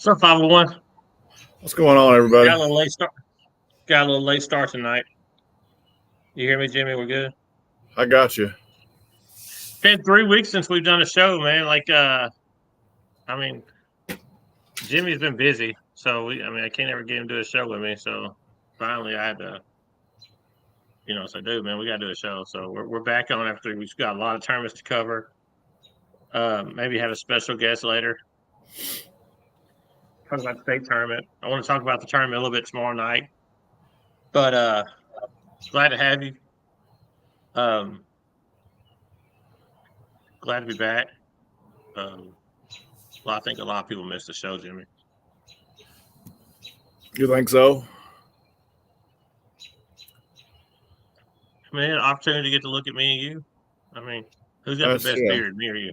What's up, 501? What's going on, everybody? Got a little late start. Got a little late start tonight. You hear me, Jimmy? We're good. I got you. Been 3 weeks since we've done a show, man. Jimmy's been busy, so I can't ever get him to do a show with me. So finally, I had to, say, dude, man, we got to do a show. So we're back on after 3 weeks. Got a lot of tournaments to cover. Maybe have a special guest later. Talk about the state tournament. I want to talk about the tournament a little bit tomorrow night. But glad to have you. Glad to be back. I think a lot of people missed the show, Jimmy. You think so? I mean, an opportunity to get to look at me and you. I mean, who's got the best beard, me or you?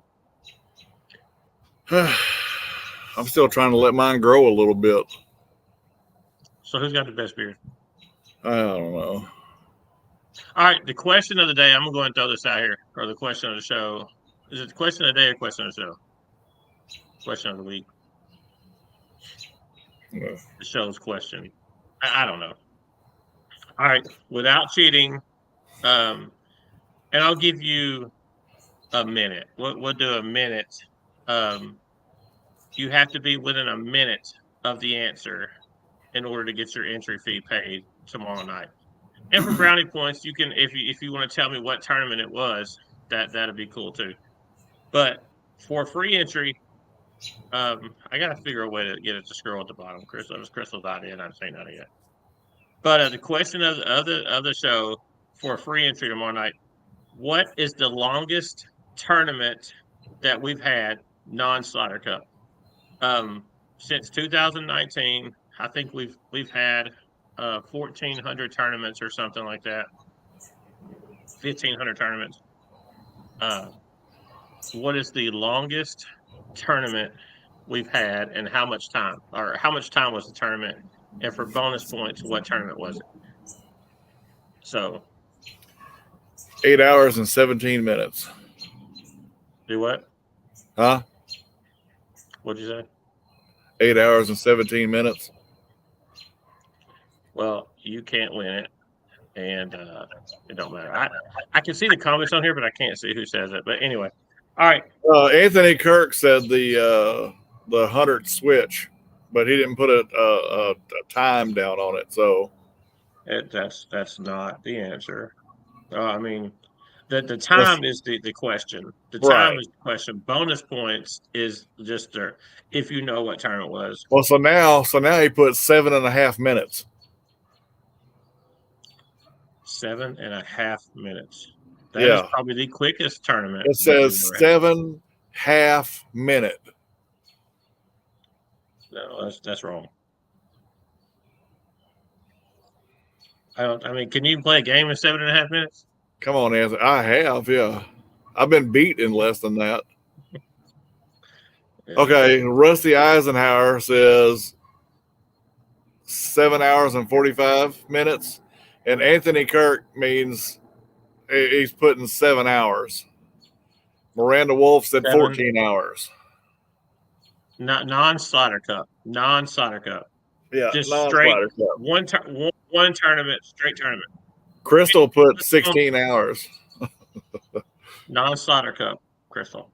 I'm still trying to let mine grow a little bit. So who's got the best beard? I don't know. All right, the question of the day, I'm going to go ahead and throw this out here, or the question of the show. Is it the question of the day or question of the show? Question of the week. Yeah. The show's question. I don't know. All right, without cheating, and I'll give you a minute. We'll do a minute. You have to be within a minute of the answer in order to get your entry fee paid tomorrow night. And for brownie points, you can, if you want to tell me what tournament it was, that'd be cool too. But for free entry, I got to figure a way to get it to scroll at the bottom. That was Crystal's idea, and I'm saying that yet. But the question of the show for free entry tomorrow night: what is the longest tournament that we've had non-Slaughter Cup? Since 2019, I think we've had 1,400 tournaments or something like that. 1,500 tournaments. What is the longest tournament we've had, and how much time? Or how much time was the tournament? And for bonus points, what tournament was it? So 8 hours and 17 minutes. Do what? Huh? What'd you say? 8 hours and 17 minutes. Well, you can't win it, and it don't matter. I can see the comments on here, but I can't see who says it. But anyway, all right. Anthony Kirk said the 100 switch, but he didn't put a time down on it. So that's not the answer. The time is the question. The time is the question. Bonus points is just if you know what time it was. Well, so now he put 7.5 minutes. 7.5 minutes. That is probably the quickest tournament. It says 7.5 minute. No, that's wrong. Can you play a game in 7.5 minutes? Come on, Anthony. I have, yeah. I've been beat in less than that. Yeah. Okay, Rusty Eisenhower says 7 hours and 45 minutes. And Anthony Kirk means he's putting 7 hours. Miranda Wolf said 14 hours. Not non-Slaughter Cup. Non-Slaughter Cup. Yeah, just straight one tournament, straight tournament. Crystal put 16 hours. Non-Slaughter Cup, Crystal.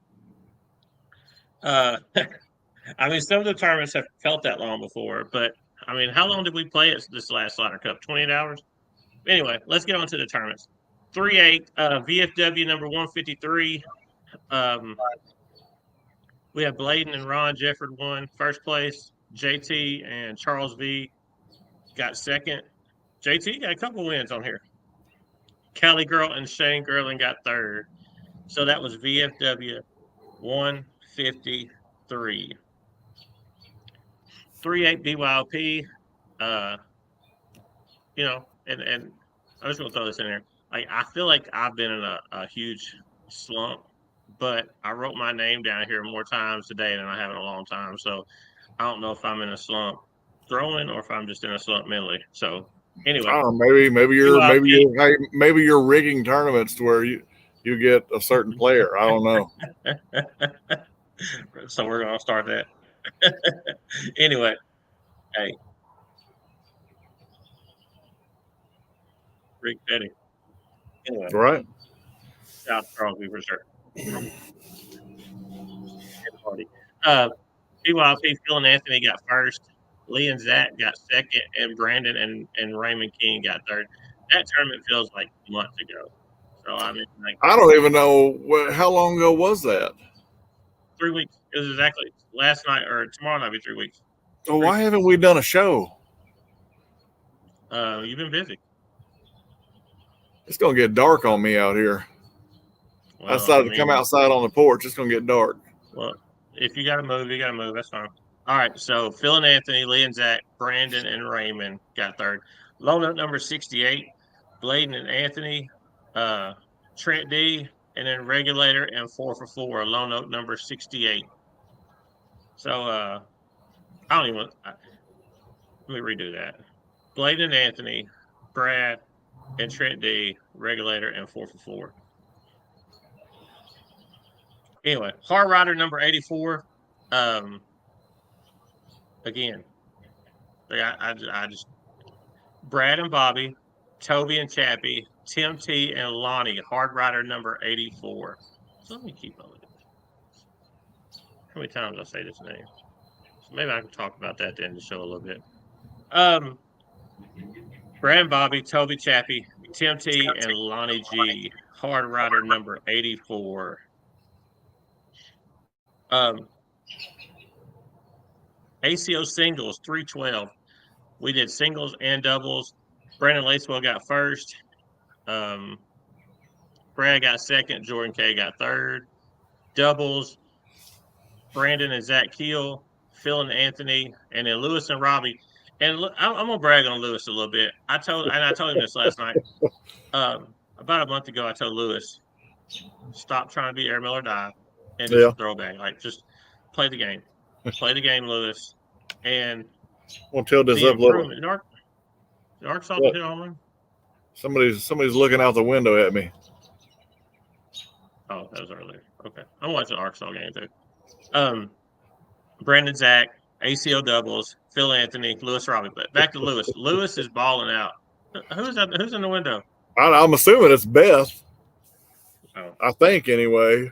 Some of the tournaments have felt that long before, but how long did we play it this last Slaughter Cup? 28 hours? Anyway, let's get on to the tournaments. 3-8, VFW number 153. We have Bladen and Ron Jefford won first place. JT and Charles V got second. JT got a couple wins on here. Kelly Girl and Shane Gerlin got third. So that was VFW 153. 3-8 BYOP. And I just want to throw this in there. I feel like I've been in a huge slump, but I wrote my name down here more times today than I have in a long time. So I don't know if I'm in a slump throwing or if I'm just in a slump mentally. So anyway, I don't know, maybe you're rigging tournaments to where you get a certain player. I don't know. So we're gonna start that. Anyway, hey, Rick Petty. Anyway, Right. South Crosby for sure. Party. Uh, PYP, Phil and Anthony got first. Lee and Zach got second, and Brandon and Raymond King got third. That tournament feels like months ago. So I mean, like I don't even know how long ago was that. 3 weeks. It was exactly last night or tomorrow night. Be 3 weeks. So why haven't we done a show? You've been busy. It's gonna get dark on me out here. Well, I decided to come outside on the porch. It's gonna get dark. Well, if you got to move, you got to move. That's fine. All right. So Phil and Anthony, Lee and Zach, Brandon and Raymond got third. Low note number 68, Bladen and Anthony, Trent D, and then Regulator and 4 for 4. Low note number 68. So I don't even. Let me redo that. Bladen and Anthony, Brad and Trent D, Regulator and 4 for 4. Anyway, Hard Rider number 84. Again, I just Brad and Bobby, Toby and Chappie, Tim T and Lonnie, Hard Rider number 84. So let me keep up with it. How many times I say this name? So maybe I can talk about that then to show a little bit. Brad and Bobby, Toby Chappie, Tim T and Lonnie G, Hard Rider number 84. ACO singles 312. We did singles and doubles. Brandon Lacewell got first. Brad got second. Jordan K got third. Doubles, Brandon and Zach Keel, Phil and Anthony, and then Lewis and Robbie. And I'm gonna brag on Lewis a little bit. I told him this last night. About a month ago, I told Lewis, stop trying to be Air Miller Die and just throw back. Like, just play the game. Play the game, Lewis. And we'll tilt this the up a little. improvement. Arkansas hit home run. Somebody's looking out the window at me. Oh, that was earlier. Okay. I'm watching the Arkansas game too. Brandon Zach, ACO doubles, Phil Anthony, Lewis Robbie. But back to Lewis. Lewis is balling out. Who's in the window? I'm assuming it's Beth. Oh. I think anyway.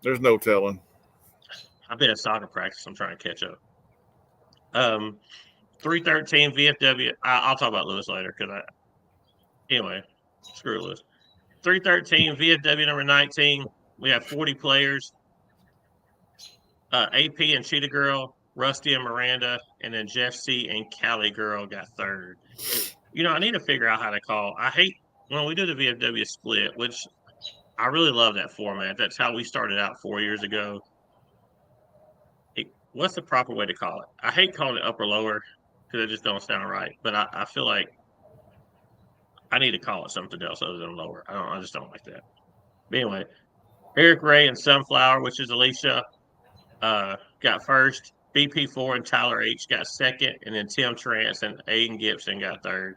There's no telling. I've been at soccer practice. I'm trying to catch up. 313 VFW. I'll talk about Lewis later because anyway, screw Lewis. 313 VFW number 19. We have 40 players. AP and Cheetah Girl, Rusty and Miranda, and then Jeff C and Cali Girl got third. I need to figure out how to call. I hate when we do the VFW split, which I really love that format. That's how we started out 4 years ago. What's the proper way to call it? I hate calling it upper lower because it just don't sound right. But I feel like I need to call it something else other than lower. I just don't like that. But anyway, Eric Ray and Sunflower, which is Alicia, got first. BP4 and Tyler H got second, and then Tim Trance and Aiden Gibson got third.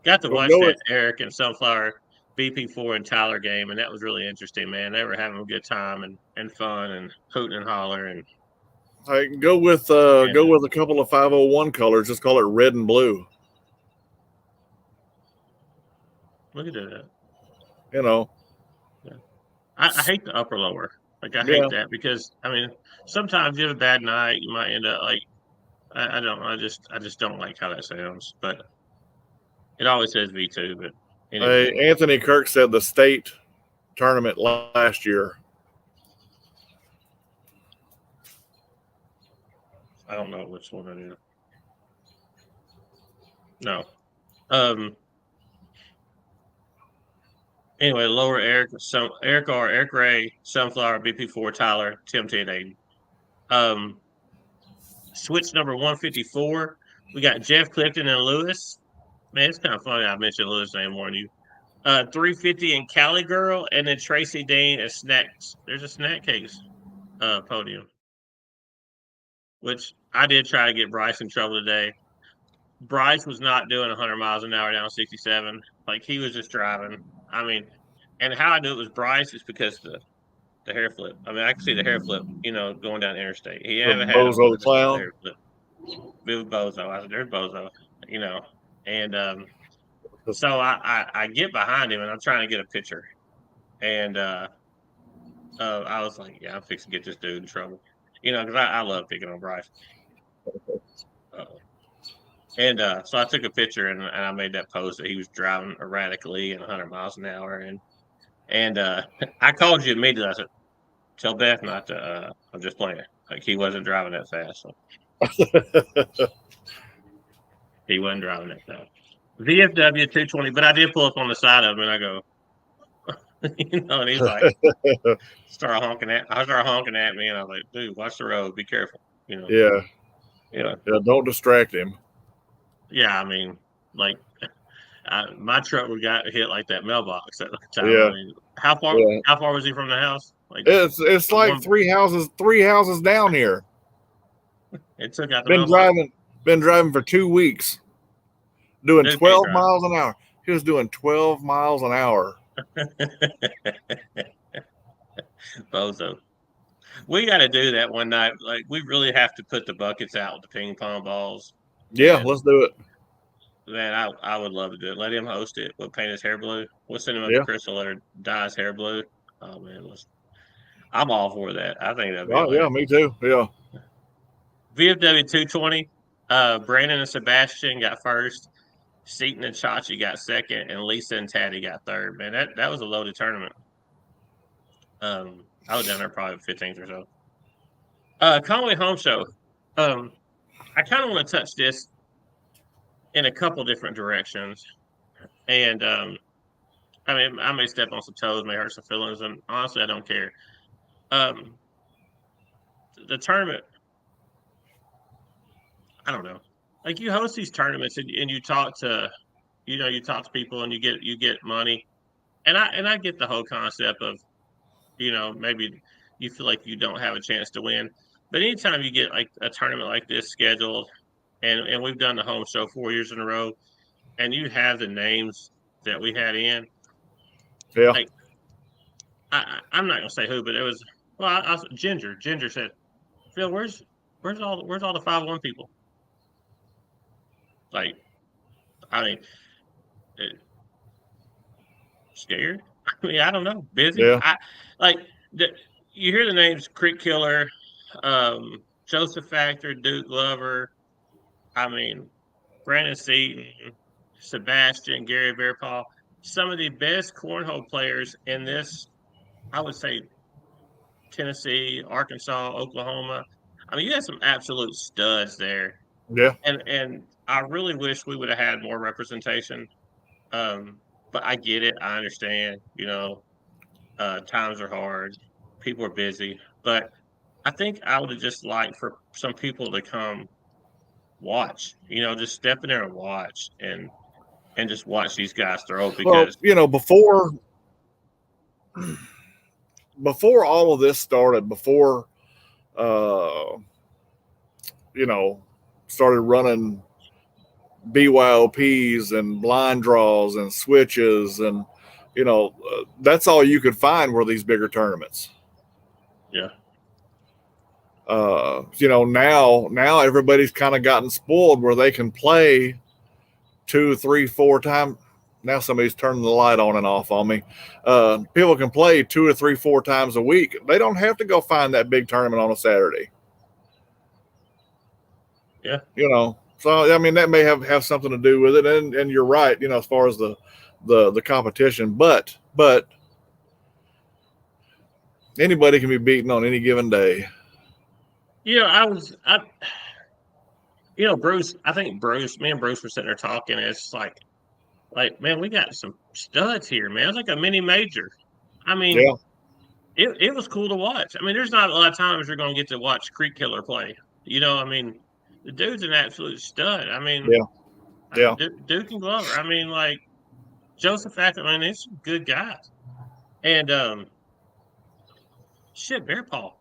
Got to watch that Eric and Sunflower, BP4 and Tyler game, and that was really interesting, man. They were having a good time and fun and hooting and holler and. I can go with a couple of 501 colors. Just call it red and blue. Look at that. Yeah. I hate the upper lower. Like I hate that because sometimes you have a bad night, you might end up like I just don't like how that sounds. But it always says V2. But anyway. Hey, Anthony Kirk said the state tournament last year. I don't know which one it is. No. Anyway, lower Eric R, Eric Ray, Sunflower, BP4, Tyler, Tim T, and Aiden. Switch number 154. We got Jeff Clifton and Lewis. Man, it's kind of funny I mentioned Lewis' name more than you. 350 and Cali Girl, and then Tracy Dean and Snacks. There's a snack case podium. Which I did try to get Bryce in trouble today. Bryce was not doing 100 miles an hour down 67. Like, he was just driving. And how I knew it was Bryce is because the hair flip. I mean, I can see the hair flip, going down the interstate. He The haven't had a Bozo the motorcycle Clown. hair flip. With Bozo. I said, there's Bozo, And so I get behind him and I'm trying to get a picture. And I was like, yeah, I'm fixing to get this dude in trouble. Because I love picking on Bryce. Uh, so I took a picture and I made that post that he was driving erratically at 100 miles an hour. And I called you immediately. I said, tell Beth not to, I'm just playing. Like, he wasn't driving that fast. So he wasn't driving that fast. VFW 220, but I did pull up on the side of him and I go, and he's like, I started honking at me, and I was like, dude, watch the road, be careful, Yeah. Yeah. Yeah. Don't distract him. Yeah, I mean, like, my truck would got hit like that mailbox at the time. Yeah. I mean, how far? Yeah. How far was he from the house? Like, It's like three houses down here. It took out the Been mailbox. driving for 2 weeks, doing Dude can't 12 drive. miles an hour. He was doing 12 miles an hour. Bozo. We got to do that one night. Like, we really have to put the buckets out with the ping pong balls. Yeah, And let's do it. man, I would love to do it. Let him host it. We'll paint his hair blue. We'll send him up to Yeah. Crystal, let her dye his hair blue. Oh man, I'm all for that. I think that'd be Oh, yeah, hilarious. me too. Yeah. VFW 220. Brandon and Sebastian got first. Seaton and Chachi got second, and Lisa and Taddy got third. Man, that was a loaded tournament. I was down there probably 15th or so. Conway Home Show. I kind of want to touch this in a couple different directions, and I mean, I may step on some toes, may hurt some feelings, and honestly, I don't care. The tournament, I don't know. Like, you host these tournaments and you talk to, people and you get money, and I get the whole concept of, maybe you feel like you don't have a chance to win, but anytime you get like a tournament like this scheduled, and we've done the home show 4 years in a row, and you have the names that we had in, Yeah. like, I'm not gonna say who, but it was, well, Ginger. Ginger said, "Phil, where's all the 501 people?" Like, I mean, it, scared. I mean, I don't know, busy. Yeah. I like the, you hear the names Creek Killer, Joseph Factor, Duke Glover. I mean, Brandon Seaton, Sebastian, Gary Bearpaw. Some of the best cornhole players in this, I would say, Tennessee, Arkansas, Oklahoma. I mean, you had some absolute studs there, Yeah. and I really wish we would have had more representation. But I get it. I understand. Times are hard. People are busy. But I think I would have just liked for some people to come watch. Just step in there and watch and just watch these guys throw Well, because before all of this started, before uh, started running BYOPs and blind draws and switches, and that's all you could find were these bigger tournaments. yeah, Now everybody's kind of gotten spoiled where they can play 2, 3, 4 times. Now somebody's turning the light on and off on me. People can play 2 or 3, 4 times a week. They don't have to go find that big tournament on a Saturday. yeah. So I mean that may have something to do with it, and you're right. As far as the competition, but anybody can be beaten on any given day. Bruce. I think me and Bruce were sitting there talking. And it's like, man, we got some studs here, man. It's like a mini major. I mean, Yeah. it was cool to watch. I mean, there's not a lot of times you're going to get to watch Creek Killer play. I mean, the dude's an absolute stud. I mean, Yeah. Duke and Glover. I mean, like, Joseph Acker. I mean, it's good guys. And shit, Bear Paw.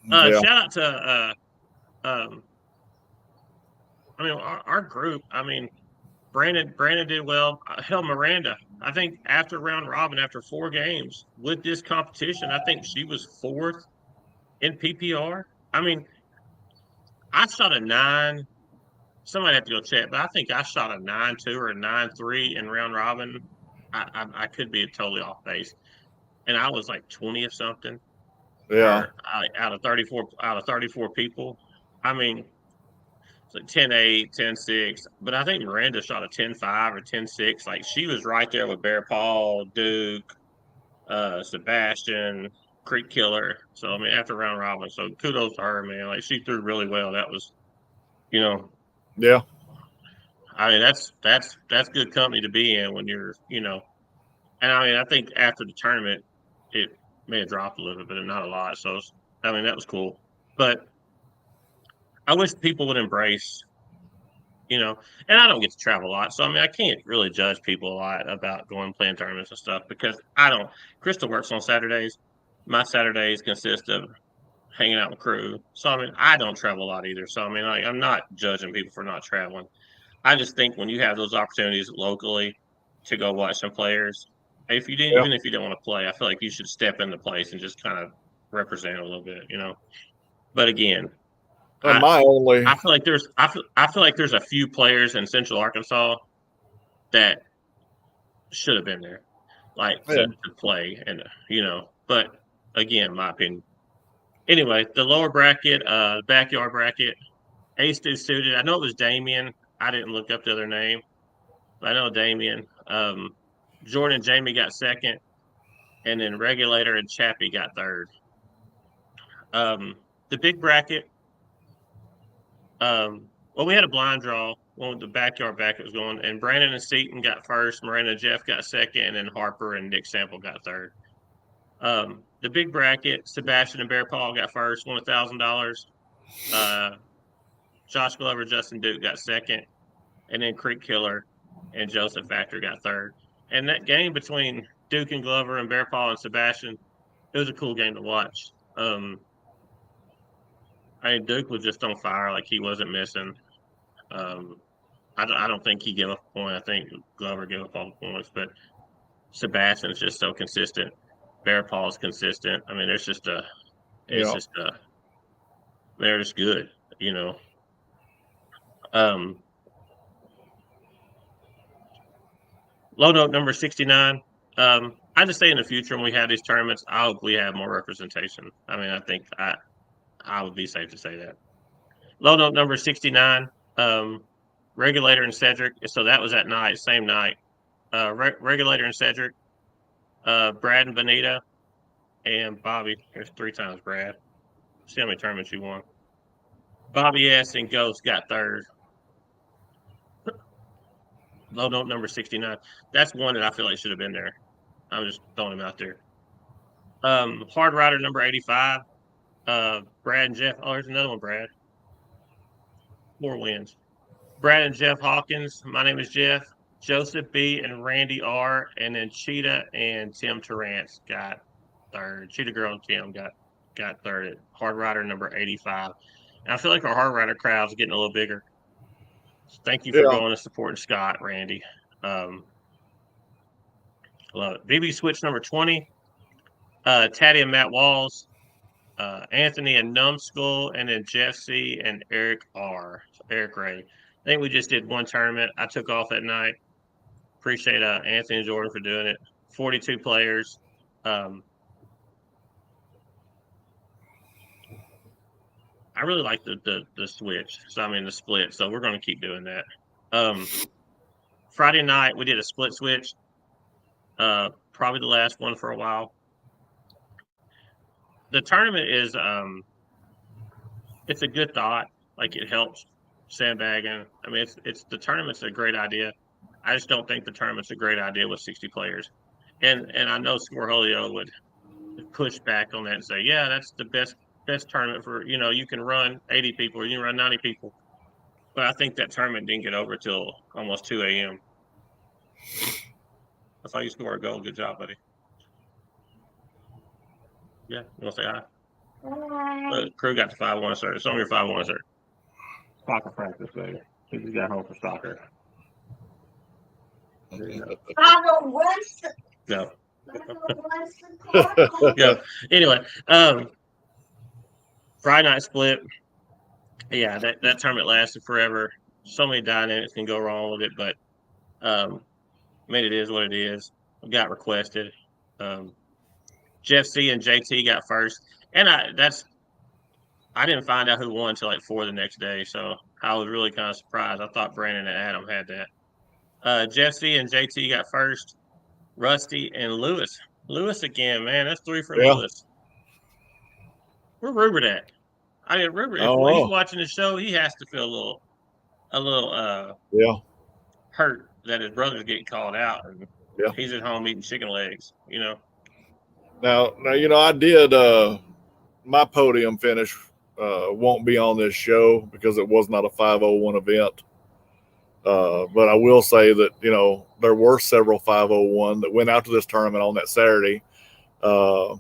Shout out to I mean, our group. I mean, Brandon did well. Hell, Miranda. I think after round robin, after 4 games with this competition, I think she was 4th in PPR. I mean, I shot a 9. Somebody have to go check, but I think I shot a 9.2 or a 9.3 in round robin. I could be totally off base, and I was like 20th something, Yeah. or out of 34 people. I mean, it's like 10-8, 10-6, but I think Miranda shot a 10-5 or 10-6. Like she was right there with Bear Paul, Duke, Sebastian, Creek Killer. So I mean, after round robin, so kudos to her, man. Like she threw really well. That was, you know, Yeah. I mean, that's good company to be in when you're, and I mean, I think after the tournament, it may have dropped a little bit, but not a lot. So, I mean, that was cool. But I wish people would embrace, and I don't get to travel a lot. So, I mean, I can't really judge people a lot about going playing tournaments and stuff because I don't. Crystal works on Saturdays. My Saturdays consist of hanging out with crew. So, I mean, I don't travel a lot either. So, I mean, I'm not judging people for not traveling. I just think when you have those opportunities locally to go watch some players, if you didn't, Yeah. even if you don't want to play, I feel like you should step into place and just kind of represent a little bit. But again, And I my only, I feel like there's a few players in Central Arkansas that should have been there, like yeah, to play, and But again, my opinion. Anyway, the lower bracket, backyard bracket, Ace Dude suited. I know it was Damien. I didn't look up the other name. I know Damien. Jordan and Jamie got second, and then Regulator and Chappie got third. Um, the big bracket, well, we had a blind draw when the backyard bracket was going, and Brandon and Seaton got first, Miranda and Jeff got second, and then Harper and Nick Sample got third. The big bracket, Sebastian and Bear Paul got first, won $1,000. Uh, Josh Glover, Justin Duke got second, and then Creek Killer and Joseph Factor got third. And that game between Duke and Glover and Bear Paul and Sebastian, it was a cool game to watch. I mean, Duke was just on fire, like he wasn't missing. Um, I don't think he gave up a point. I think Glover gave up all the points, but Sebastian's just so consistent. Bear Paul's consistent. I mean, it's yeah, just they're just good. Um, Low note number 69. I just say in the future when we have these tournaments, I hope we have more representation. I mean, I think I would be safe to say that. Low note number 69. Regulator and Cedric. So that was at night, same night. Regulator and Cedric, Brad and Benita, and Bobby. There's 3 times Brad. See how many tournaments you won. Bobby S. and Ghost got third. Low note number 69. That's one that I feel like should have been there. I'm just throwing him out there. Hard Rider number 85. Brad and Jeff. Oh, there's another one, Brad. 4 wins. Brad and Jeff Hawkins. My name is Jeff. Joseph B. and Randy R. And then Cheetah and Tim Torrance got third. Cheetah Girl and Tim got third at Hard Rider number 85. And I feel like our Hard Rider crowd's getting a little bigger. Thank you for yeah, going and supporting Scott, Randy. Love it. BB Switch number 20. Taddy and Matt Walls. Anthony and Numbskull, and then Jeff C. and Eric R. So Eric Ray. I think we just did one tournament. I took off that night. Appreciate Anthony and Jordan for doing it. 42 players. I really like the switch. So I mean the split. So we're going to keep doing that. Friday night we did a split switch. Probably the last one for a while. The tournament is it's a good thought. Like it helps sandbagging. I mean, it's the tournament's a great idea. I just don't think the tournament's a great idea with 60 players. And I know Scorholio would push back on that and say, yeah, that's the best tournament for you can run 80 people or you can run 90 people. But I think that tournament didn't get over till almost 2 a.m. I saw you score a goal. Good job, buddy. Yeah, you want to say hi? Crew got the 5-1 sir. It's on your 5-1 sir. Soccer practice, baby. He just got home from soccer. No. Yeah. Anyway, Friday night split. Yeah, that tournament lasted forever. So many dynamics can go wrong with it, but I mean, it is what it is. Got requested. Jeff C and JT got first, and I didn't find out who won until like 4 the next day, so I was really kind of surprised. I thought Brandon and Adam had that. Jeff C and JT got first. Rusty and Lewis. Lewis again, man. That's 3 for Yeah. Lewis. Where Rupert at? I mean, Rupert, if Oh, he's watching the show, he has to feel a little yeah. hurt that his brother's getting called out, and Yeah. he's at home eating chicken legs. Now, I did my podium finish won't be on this show because it was not a 501 event. But I will say that, there were several 501 that went out to this tournament on that Saturday. And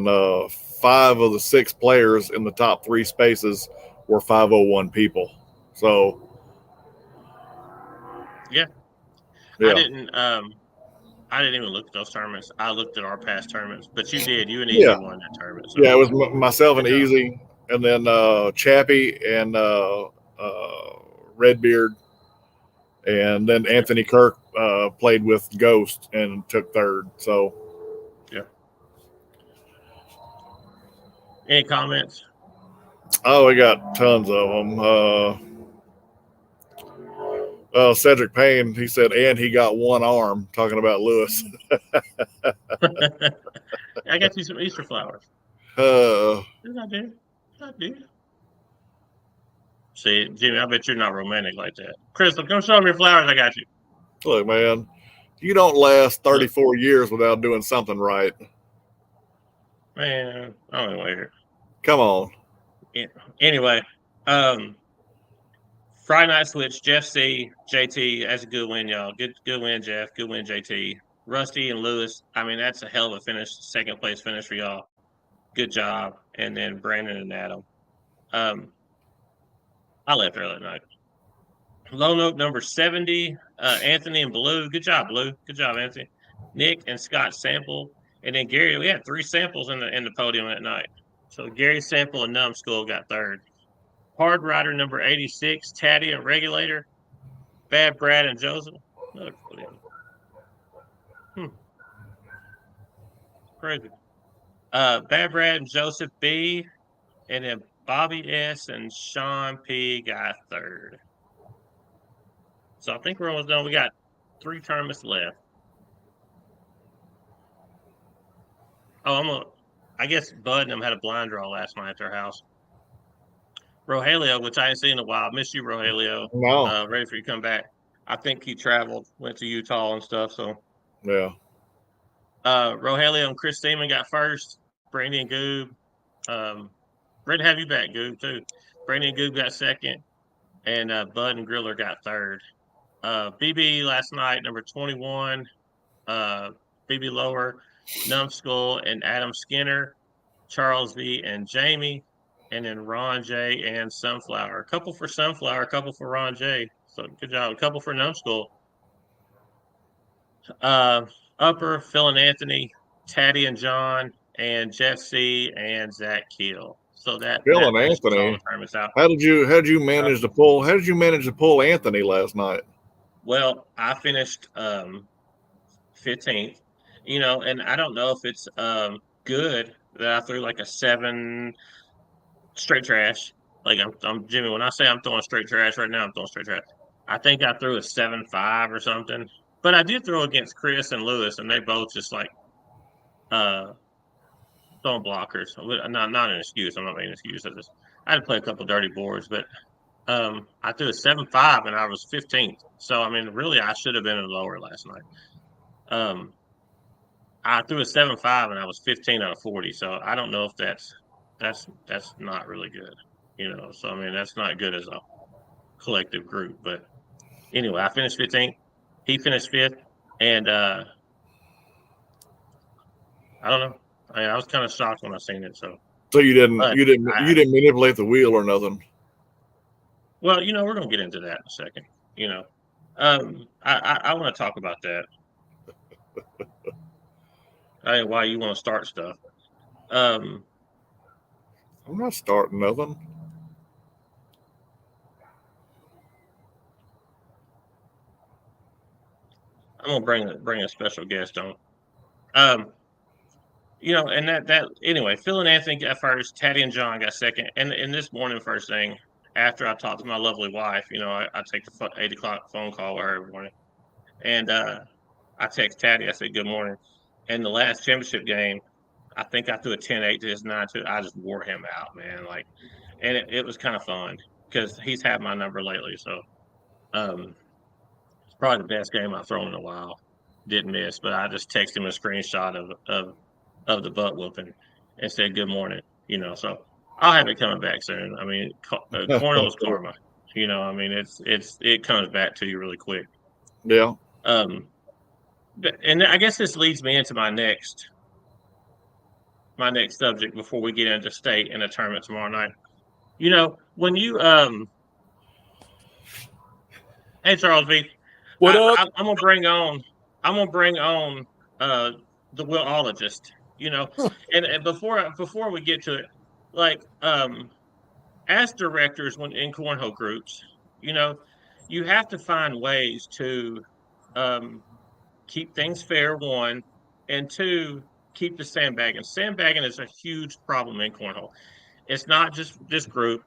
5 of the 6 players in the top 3 spaces were 501 people. So, Yeah. I didn't even look at those tournaments. I looked at our past tournaments, but you did. You and Easy won that tournament. So. Yeah, it was myself and Easy, and then Chappie and Redbeard, and then Anthony Kirk played with Ghost and took 3rd. So, yeah. Any comments? Oh, we got tons of them. Cedric Payne, he said, and he got 1 arm, talking about Lewis. I got you some Easter flowers. I did. See, Jimmy, I bet you're not romantic like that. Crystal, come show me your flowers. I got you. Look, man, you don't last 34 years without doing something right. Man, I don't know here. Come on. Anyway, Friday night switch, Jeff C, JT. That's a good win, y'all. Good win, Jeff. Good win, JT. Rusty and Lewis. I mean, that's a hell of a finish. 2nd place finish for y'all. Good job. And then Brandon and Adam. I left early tonight. Lone Oak number 70. Anthony and Blue. Good job, Blue. Good job, Anthony. Nick and Scott Sample. And then Gary. We had 3 samples in the podium that night. So Gary Sample and Numbskull got 3rd. Hard Rider number 86, Taddy and Regulator. Bad Brad and Joseph. Crazy. Bad Brad and Joseph B. And then Bobby S. and Sean P. got 3rd. So I think we're almost done. We got 3 tournaments left. Oh, I guess Bud and them had a blind draw last night at their house. Rogelio, which I ain't seen in a while. Miss you, Rogelio. No. Ready for you to come back. I think he traveled, went to Utah and stuff. So, yeah. Rogelio and Chris Seaman got 1st. Brandy and Goob. Ready to have you back, Goob, too. Brandy and Goob got 2nd. And Bud and Griller got 3rd. BB last night, number 21. BB Lower, Numbskull, and Adam Skinner. Charles V. and Jamie. And then Ron J. and Sunflower. A couple for Sunflower, a couple for Ron J. So good job. A couple for Numbskull. Upper, Phil and Anthony, Taddy and John, and Jeff C. and Zach Keel. So that Phil and Anthony. Out. How did you manage to pull? How did you manage to pull Anthony last night? Well, I finished 15th. And I don't know if it's good that I threw like a 7. Straight trash. Like I'm Jimmy. When I say I'm throwing straight trash right now, I'm throwing straight trash. I think I threw a 7.5 or something. But I did throw against Chris and Lewis, and they both just like throwing blockers. Not an excuse. I'm not making an excuse. I had to play a couple dirty boards, but I threw a 7.5 and I was 15th. So I mean, really, I should have been in lower last night. I threw a 7.5 and I was 15 out of 40. So I don't know if that's not really good, So I mean, that's not good as a collective group. But anyway, I finished 15th. He finished 5th, and I don't know. I was kind of shocked when I seen it. So you didn't manipulate the wheel or nothing. Well, we're gonna get into that in a second. I want to talk about that. I mean, why you want to start stuff. Um, I'm not starting nothing. I'm gonna bring a special guest on. Um, and that anyway, Phil and Anthony got first, Taddy and John got second, and this morning, first thing after I talked to my lovely wife, I take the 8 o'clock phone call with her every morning, and I text Taddy, I said good morning, and the last championship game, I think I threw a 10-8 to his 9-2. I just wore him out, man. Like, and it was kind of fun because he's had my number lately, so um, it's probably the best game I've thrown in a while. Didn't miss, but I just texted him a screenshot of the butt whooping and said good morning. So I'll have it coming back soon. I mean, cornhole's karma. I mean, it comes back to you really quick. Yeah. Um, and I guess this leads me into my next subject before we get into state and the tournament tomorrow night. When you hey Charles V, What up? I'm gonna bring on uh the willologist. And before we get to it, like as directors when in cornhole groups, you know, you have to find ways to um keep things fair, one, and two, keep the sandbagging. Sandbagging is a huge problem in cornhole. It's not just this group;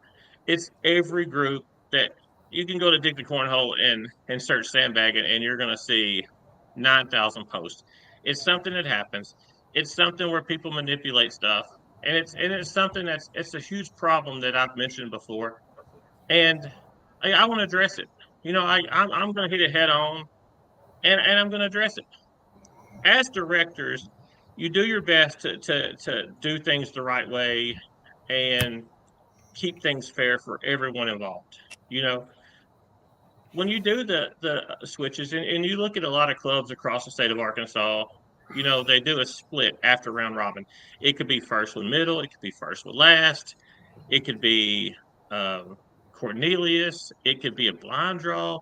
it's every group that you can go to Dig the Cornhole and search sandbagging, and you're going to see 9,000 posts. It's something that happens. It's something where people manipulate stuff, and it's something it's a huge problem that I've mentioned before, and I want to address it. I'm going to hit it head on, and I'm going to address it as directors, you do your best to do things the right way and keep things fair for everyone involved. You know, when you do the switches, and you look at a lot of clubs across the state of Arkansas, they do a split after round robin. It could be first with middle, it could be first with last, it could be um, Cornelius, it could be a blind draw.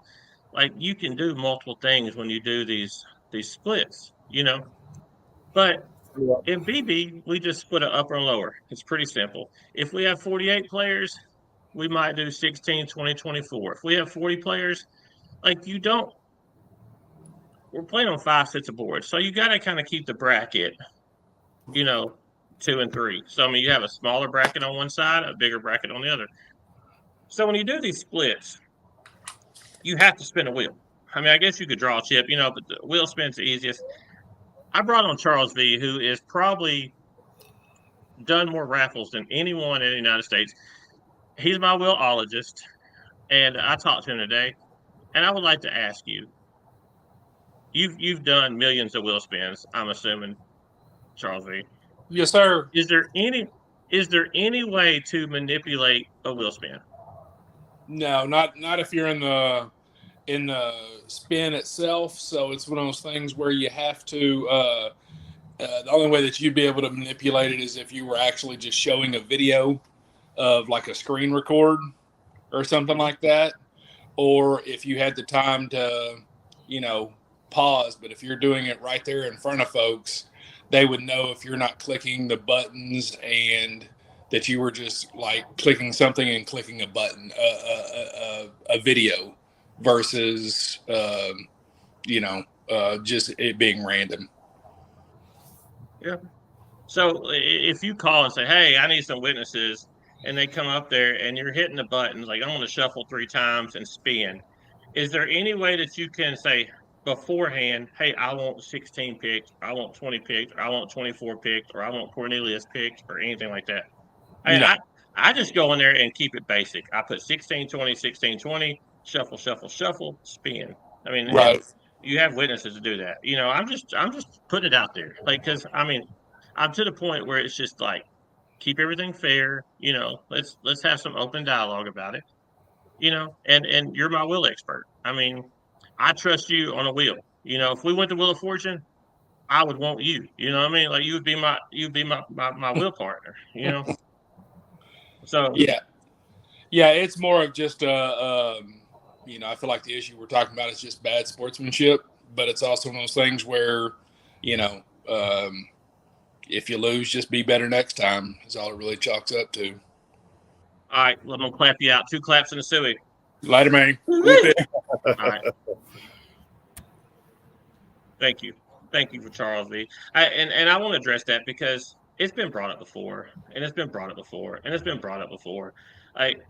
Like you can do multiple things when you do these splits. But in BB, we just split it upper and lower. It's pretty simple. If we have 48 players, we might do 16, 20, 24. If we have 40 players, like we're playing on 5 sets of boards. So you got to kind of keep the bracket, you know, 2 and 3. So, I mean, you have a smaller bracket on one side, a bigger bracket on the other. So when you do these splits, you have to spin a wheel. I mean, I guess you could draw a chip, but the wheel spin's the easiest. I brought on Charles V, who is probably done more raffles than anyone in the United States. He's my willologist, and I talked to him today. And I would like to ask you, you've done millions of wheel spins, I'm assuming, Charles V. Yes, sir. Is there any way to manipulate a wheel spin? No, not if you're in the spin itself. So it's one of those things where you have to. The only way that you'd be able to manipulate it is if you were actually just showing a video of like a screen record or something like that, or if you had the time to, pause. But if you're doing it right there in front of folks, they would know if you're not clicking the buttons and that you were just like clicking something and clicking a button, a video versus, just it being random. Yeah. So if you call and say, "Hey, I need some witnesses," and they come up there and you're hitting the buttons, like I'm going to shuffle 3 times and spin, is there any way that you can say beforehand, "Hey, I want 16 picked, I want 20 picked, or I want 24 picked, or I want Cornelius picked," or anything like that? I, No. I I just go in there and keep it basic. I put 16, 20, 16, 20, shuffle, shuffle, shuffle, spin. I mean, and Right. you have witnesses to do that. I'm just putting it out there, like, because I mean, I'm to the point where it's just like keep everything fair. Let's have some open dialogue about it. And you're my wheel expert. I mean, I trust you on a wheel. If we went to Wheel of Fortune, I would want you. You know what I mean? Like you'd be my wheel partner. So Yeah. Yeah. It's more of just I feel like the issue we're talking about is just bad sportsmanship, but it's also one of those things where, if you lose, just be better next time is all it really chalks up to. All right, well, I'm going to clap you out. 2 claps in the suey. Later, man. All right. Thank you. Thank you for Charles V. And I want to address that because it's been brought up before, and it's been brought up before, and it's been brought up before. Like,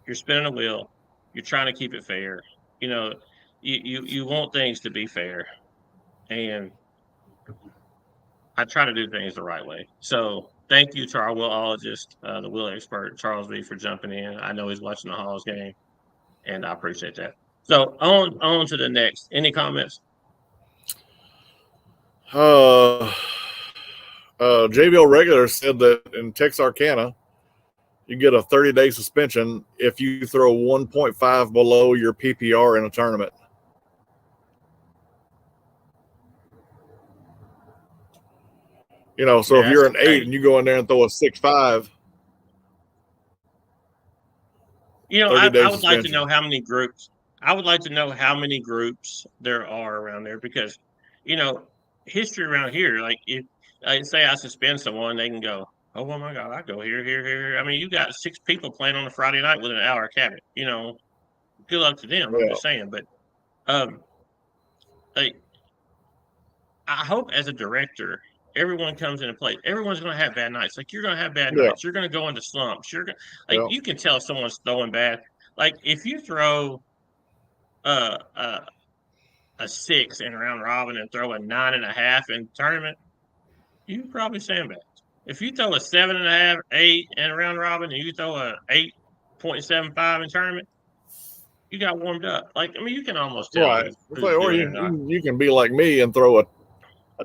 you're spinning a wheel, you're trying to keep it fair. You want things to be fair, and I try to do things the right way. So thank you to our willologist, the will expert, Charles V, for jumping in. I know he's watching the Halls game, and I appreciate that. So on to the next. Any comments? JVL Regular said that in Texarkana, you get a 30-day suspension if you throw 1.5 below your PPR in a tournament. So if you're an 8 and you go in there and throw a 6.5, I would like to know how many groups. I would like to know how many groups there are around there because, history around here. Like if say I suspend someone, they can go, oh my God, I go here. I mean, you got 6 people playing on a Friday night with an hour cabinet. Good luck to them. I'm just saying, but like I hope as a director, everyone comes into play. Everyone's going to have bad nights. Like you're going to have bad nights. You're going to go into slumps. You can tell if someone's throwing bad. Like if you throw a 6 in round robin and throw a 9.5 in tournament, you probably sandbag. If you throw a 7.5, 8 in round robin, and you throw a 8.75 in tournament, you got warmed up. Like you can almost tell right. who's doing it or not. You can be like me and throw a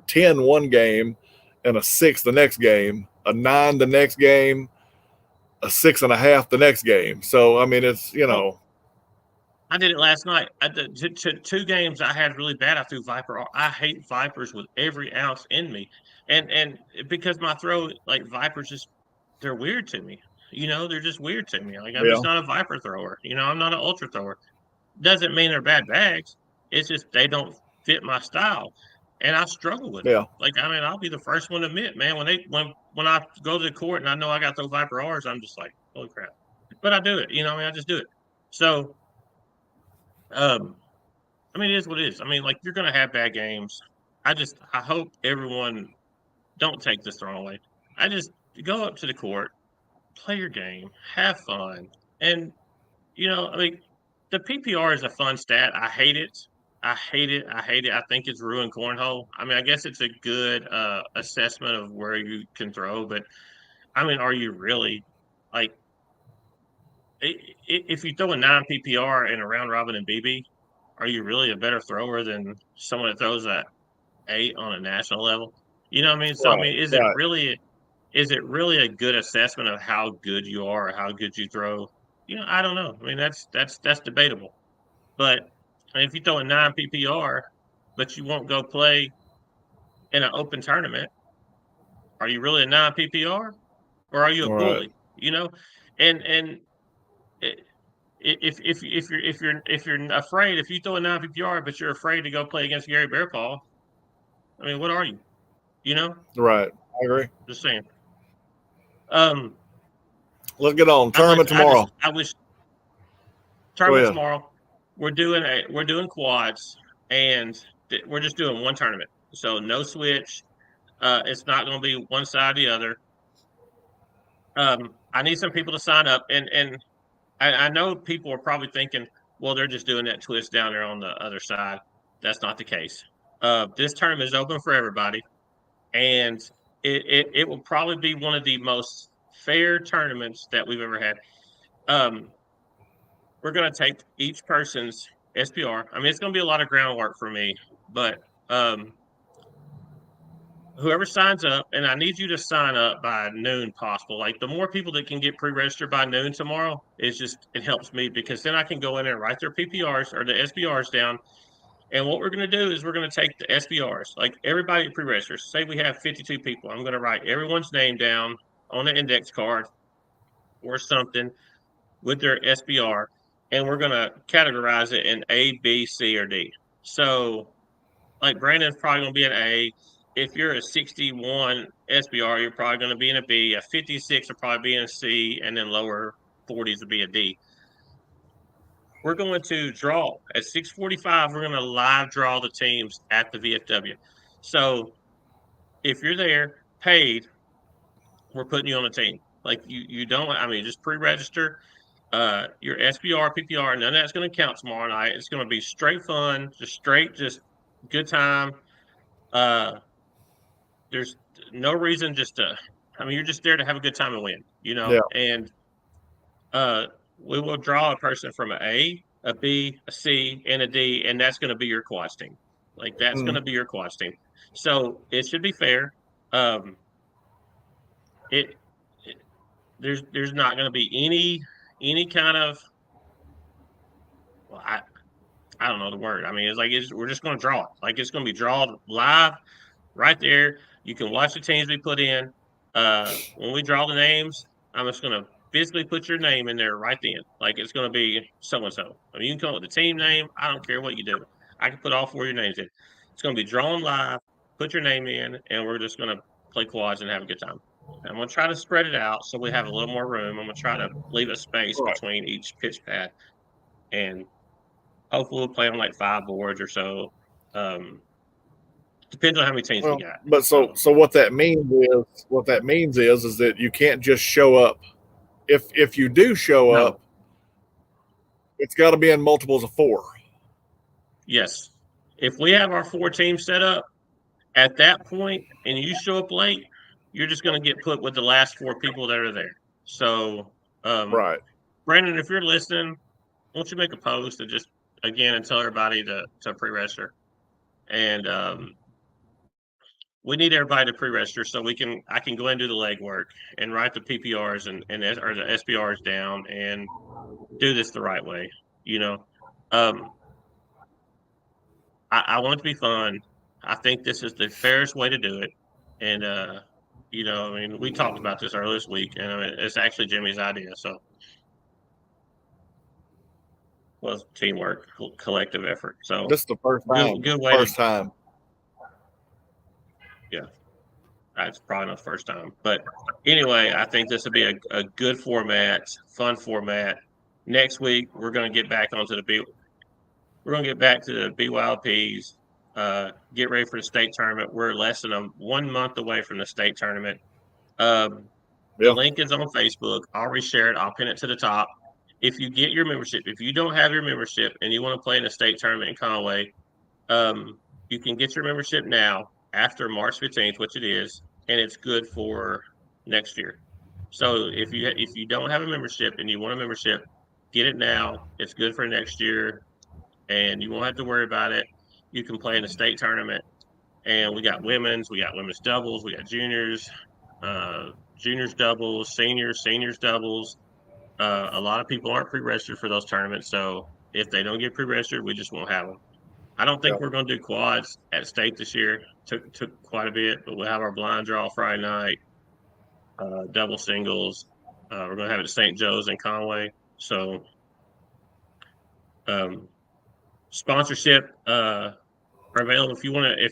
10 one game and a 6 the next game, a 9 the next game, a 6.5 the next game. So I mean, it's I did it last night. I did 2 games I had really bad. I threw Viper. I hate Vipers with every ounce in me, and because my throw like Vipers they're weird to me. They're just weird to me. Like I'm just not a Viper thrower. I'm not an ultra thrower. Doesn't mean they're bad bags. It's just they don't fit my style, and I struggle with it. Like I mean, I'll be the first one to admit, man, when I go to the court and I know I got those Viper R's, I'm just like, holy crap. But I do it. I just do it. So. I mean, it is what it is. I mean, like you're going to have bad games. I hope everyone don't take this the wrong way. I just go up to the court, play your game, have fun, and I mean, the PPR is a fun stat. I hate it. I hate it. I think it's ruined cornhole. I mean, I guess it's a good assessment of where you can throw, but I mean, are you really like? If you throw a 9 PPR in a round robin and BB, are you really a better thrower than someone that throws a 8 on a national level? You know what I mean? So I mean, is it really a good assessment of how good you are or how good you throw? I don't know. I mean, that's debatable. But if you throw a 9 PPR, but you won't go play in an open tournament, are you really a 9 PPR or are you a bully? And if you're afraid, if you throw a 9 PPR, but you're afraid to go play against Gary Bearpaw, I mean, what are you? Right. I agree. Just saying. Let's get on tournament tomorrow. I wish tournament tomorrow. We're doing quads, and we're just doing one tournament. So no switch. It's not going to be one side or the other. I need some people to sign up, and I know people are probably thinking, well, they're just doing that twist down there on the other side. That's not the case. This tournament is open for everybody, and it will probably be one of the most fair tournaments that we've ever had. We're going to take each person's SPR. I mean, it's going to be a lot of groundwork for me, but whoever signs up, and I need you to sign up by noon possible. Like the more people that can get pre-registered by noon tomorrow, it helps me because then I can go in and write their PPRs or the SBRs down. And what we're going to do is we're going to take the SBRs, like everybody pre-registers. Say we have 52 people. I'm going to write everyone's name down on an index card or something with their SBR. and we're going to categorize it in A, B, C, or D. So, like Brandon's probably going to be an A. If you're a 61 SBR, you're probably going to be in a B. A 56 will probably be in a C, and then lower 40s will be a D. We're going to draw at 6:45. We're going to live draw the teams at the VFW. So if you're there, paid, we're putting you on a team. Like you don't. I mean, just pre-register. Your SBR, PPR, none of that's going to count tomorrow night. It's going to be straight fun, just good time. There's no reason just to. I mean, you're just there to have a good time and win. Yeah. And we will draw a person from an A, a B, a C, and a D, and that's going to be your quads team. Like that's going to be your quads team. So it should be fair. Um, it, it there's not going to be any kind of well, I don't know the word. I mean, we're just going to draw it. Like it's going to be drawn live right there. You can watch the teams we put in. When we draw the names, I'm just going to physically put your name in there right then. Like it's going to be so and so. I mean, you can come up with the team name. I don't care what you do. I can put all 4 of your names in. It's going to be drawn live. Put your name in, and we're just going to play quads and have a good time. I'm going to try to spread it out so we have a little more room. I'm going to try to leave a space Right. between each pitch pad, and hopefully we'll play on like 5 boards or so. Depends on how many teams we got. But so what that means is that you can't just show up. If you do show No. up, it's got to be in multiples of 4. Yes. If we have our 4 teams set up at that point and you show up late, you're just going to get put with the last 4 people that are there. So, Right. Brandon, if you're listening, why don't you make a post and just again and tell everybody to pre-register. And we need everybody to pre-register so I can go and do the legwork and write the PPRs or the SBRs down and do this the right way. I want it to be fun. I think this is the fairest way to do it. And I mean, we talked about this earlier this week, and I mean, it's actually Jimmy's idea. So, well, teamwork, collective effort. So, This is the first time. good way First time. Yeah, it's probably not the first time, but anyway, I think this would be a good format, fun format. Next week, we're going to get back onto we're going to get back to the BYLPs. Get ready for the state tournament. We're less than 1 month away from the state tournament. The link is on Facebook. I'll reshare it. I'll pin it to the top. If you get your membership, if you don't have your membership and you want to play in a state tournament in Conway, you can get your membership now after March 15th, which it is, and it's good for next year. So if you don't have a membership and you want a membership, get it now. It's good for next year, and you won't have to worry about it. You can play in a state tournament, and we got women's doubles, we got juniors, juniors doubles, seniors doubles. A lot of people aren't pre-registered for those tournaments, so if they don't get pre-registered, we just won't have them. I don't think we're going to do quads at state this year. Took quite a bit, but we'll have our blind draw Friday night, double singles. We're going to have it at St. Joe's in Conway. So, sponsorship are available. If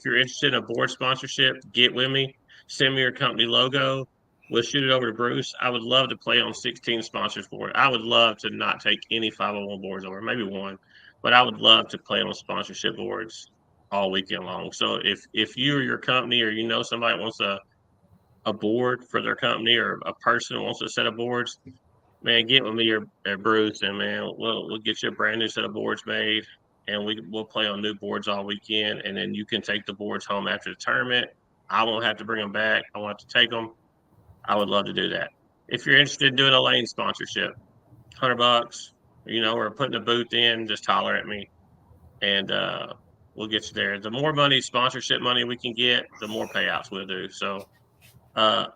you're interested in a board sponsorship, get with me. Send me your company logo. We'll shoot it over to Bruce. I would love to play on 16 sponsors board. I would love to not take any 501 boards over, maybe one, but I would love to play on sponsorship boards all weekend long. So if you or your company or you know somebody wants a board for their company or a person wants a set of boards, man, get with me or Bruce, and man, we'll get you a brand new set of boards made, and we'll play on new boards all weekend, and then you can take the boards home after the tournament. I won't have to bring them back. I won't have to take them. I would love to do that. If you're interested in doing a lane sponsorship, $100, or putting a booth in, just holler at me, and we'll get you there. The more sponsorship money we can get, the more payouts we'll do. So, I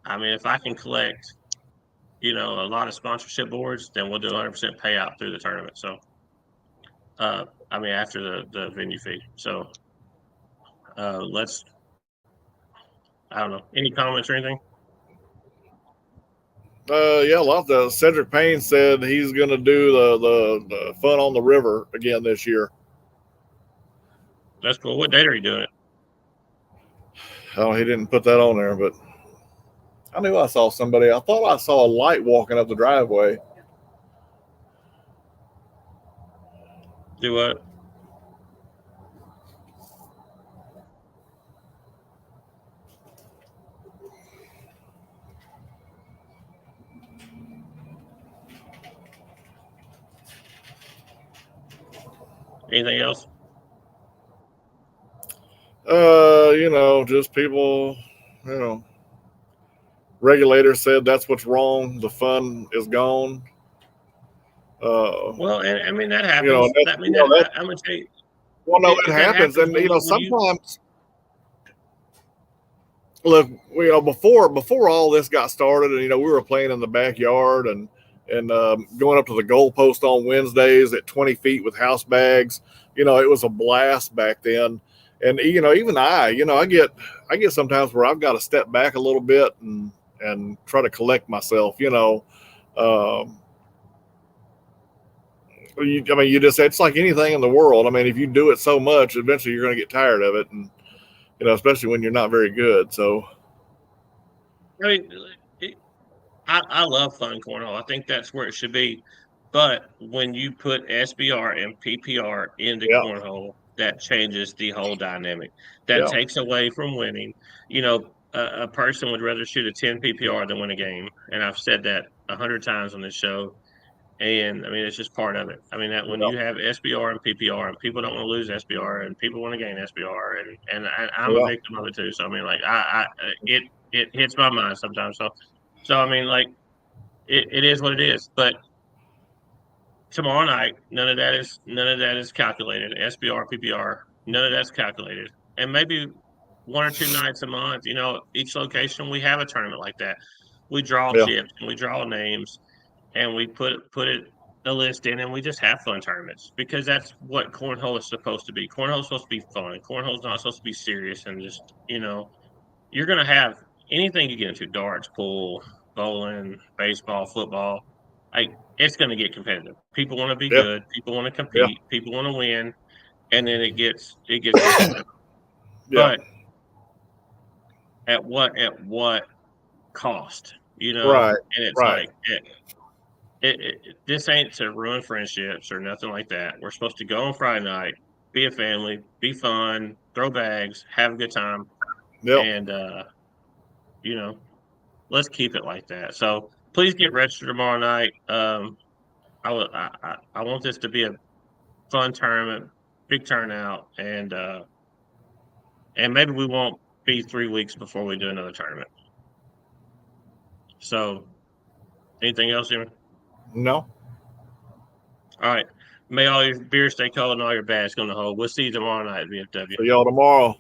mean, if I can collect, a lot of sponsorship boards, then we'll do 100% payout through the tournament. So, I mean, after the venue fee. So, I don't know, any comments or anything? Yeah, a lot of Cedric Payne said he's going to do the fun on the river again this year. That's cool. What date are you doing it? Oh, he didn't put that on there, but I knew I saw somebody. I thought I saw a light walking up the driveway. Do what? Anything else? Just people, regulators said that's what's wrong. The fun is gone. Well, and I mean that You know, happens. and I mean I'm gonna tell you, well, no, it if that happens, happens and when you sometimes look, before all this got started, and we were playing in the backyard and going up to the goalpost on Wednesdays at 20 feet with house bags. It was a blast back then. And even I get sometimes where I've got to step back a little bit and try to collect myself. You just it's like anything in the world. I mean, if you do it so much, eventually you're going to get tired of it, and especially when you're not very good. So. I mean, I love fun cornhole. I think that's where it should be. But when you put SBR and PPR into Yeah, cornhole, that changes the whole dynamic. That yeah, takes away from winning. A person would rather shoot a 10 PPR than win a game. And I've said that 100 times on this show. And I mean, it's just part of it. I mean, that when yeah, you have SBR and PPR, and people don't want to lose SBR, and people want to gain SBR, and I'm a yeah. victim of it too. So I mean, like it hits my mind sometimes. So I mean, like it is what it is. But tomorrow night, none of that is calculated. SBR, PPR, none of that's calculated. And maybe one or two nights a month, each location we have a tournament like that. We draw Yeah. chips and we draw names and we put it a list in and we just have fun tournaments because that's what cornhole is supposed to be. Cornhole is supposed to be fun. Cornhole is not supposed to be serious and just, you're gonna have anything you get into, darts, pool, bowling, baseball, football, like it's gonna get competitive. People want to be Yeah. good, people want to Yeah. compete, people want to win, and then it gets competitive. Yeah. But at what cost? Right. And it's Right. like this ain't to ruin friendships or nothing like that. We're supposed to go on Friday night, be a family, be fun, throw bags, have a good time, Yep. and you know, let's keep it like that. So please get registered tomorrow night. I want this to be a fun tournament, big turnout, and maybe we won't be 3 weeks before we do another tournament. So anything else, Jimmy? No. All right. May all your beers stay cold and all your bags go in the hole. We'll see you tomorrow night at VFW. See y'all tomorrow.